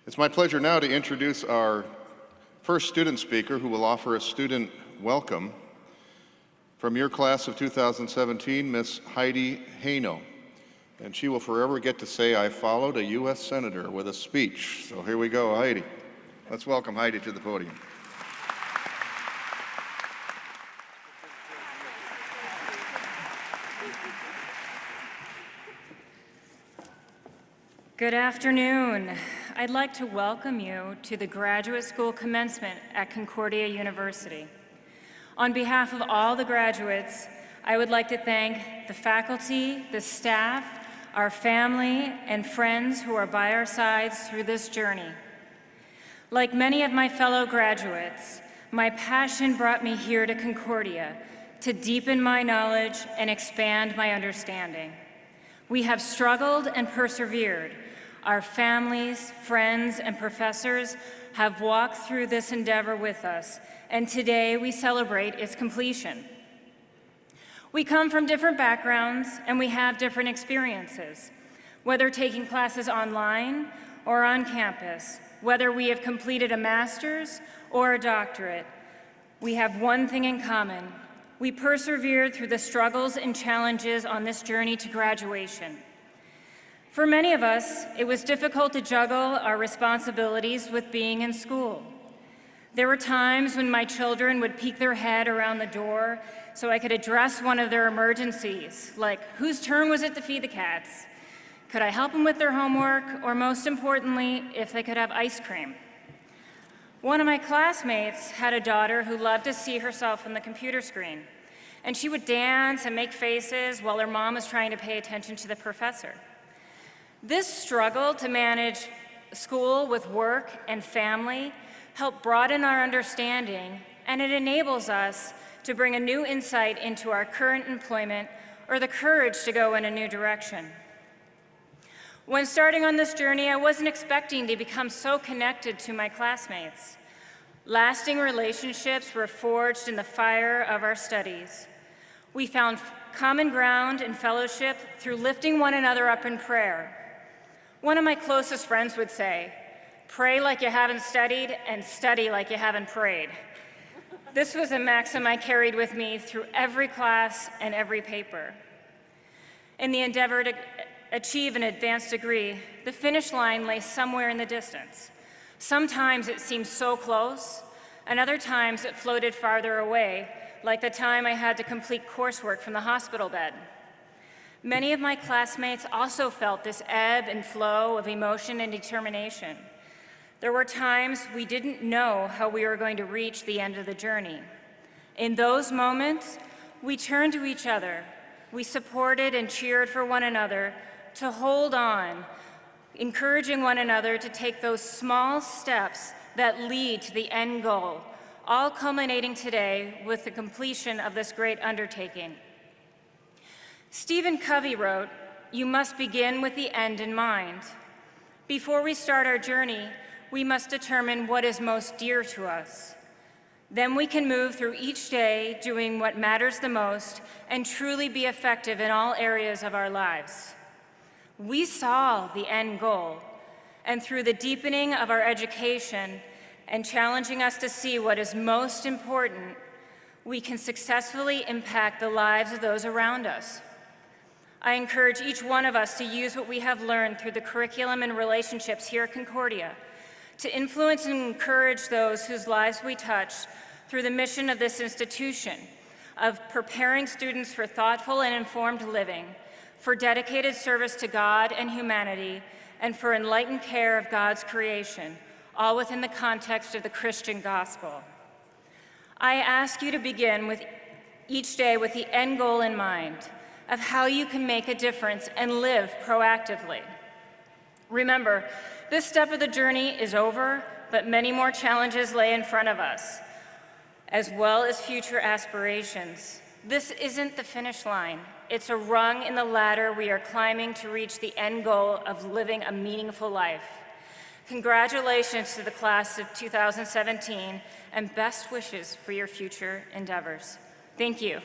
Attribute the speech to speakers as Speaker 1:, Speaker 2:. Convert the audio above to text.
Speaker 1: It's my pleasure now to introduce our first student speaker who will offer a student welcome. From your class of 2017, Miss Heidi Heino. And she will forever get to say, I followed a U.S. Senator with a speech. So here we go, Heidi. Let's welcome Heidi to the podium.
Speaker 2: Good afternoon. I'd like to welcome you to the graduate school commencement at Concordia University. On behalf of all the graduates, I would like to thank the faculty, the staff, our family, and friends who are by our sides through this journey. Like many of my fellow graduates, my passion brought me here to Concordia to deepen my knowledge and expand my understanding. We have struggled and persevered. Our families, friends, and professors have walked through this endeavor with us, and today we celebrate its completion. We come from different backgrounds and we have different experiences, whether taking classes online or on campus, whether we have completed a master's or a doctorate. We have one thing in common. We persevered through the struggles and challenges on this journey to graduation. For many of us, it was difficult to juggle our responsibilities with being in school. There were times when my children would peek their head around the door so I could address one of their emergencies, like whose turn was it to feed the cats? Could I help them with their homework? Or most importantly, if they could have ice cream. One of my classmates had a daughter who loved to see herself on the computer screen, and she would dance and make faces while her mom was trying to pay attention to the professor. This struggle to manage school with work and family helped broaden our understanding, and it enables us to bring a new insight into our current employment or the courage to go in a new direction. When starting on this journey, I wasn't expecting to become so connected to my classmates. Lasting relationships were forged in the fire of our studies. We found common ground and fellowship through lifting one another up in prayer. One of my closest friends would say, "Pray like you haven't studied and study like you haven't prayed." This was a maxim I carried with me through every class and every paper. In the endeavor to achieve an advanced degree, the finish line lay somewhere in the distance. Sometimes it seemed so close, and other times it floated farther away, like the time I had to complete coursework from the hospital bed. Many of my classmates also felt this ebb and flow of emotion and determination. There were times we didn't know how we were going to reach the end of the journey. In those moments, we turned to each other. We supported and cheered for one another to hold on, encouraging one another to take those small steps that lead to the end goal, all culminating today with the completion of this great undertaking. Stephen Covey wrote, "You must begin with the end in mind." Before we start our journey, we must determine what is most dear to us. Then we can move through each day doing what matters the most and truly be effective in all areas of our lives. We saw the end goal, and through the deepening of our education and challenging us to see what is most important, we can successfully impact the lives of those around us. I encourage each one of us to use what we have learned through the curriculum and relationships here at Concordia to influence and encourage those whose lives we touch through the mission of this institution of preparing students for thoughtful and informed living, for dedicated service to God and humanity, and for enlightened care of God's creation, all within the context of the Christian gospel. I ask you to begin with each day with the end goal in mind of how you can make a difference and live proactively. Remember, this step of the journey is over, but many more challenges lay in front of us, as well as future aspirations. This isn't the finish line. It's a rung in the ladder we are climbing to reach the end goal of living a meaningful life. Congratulations to the class of 2017, and best wishes for your future endeavors. Thank you.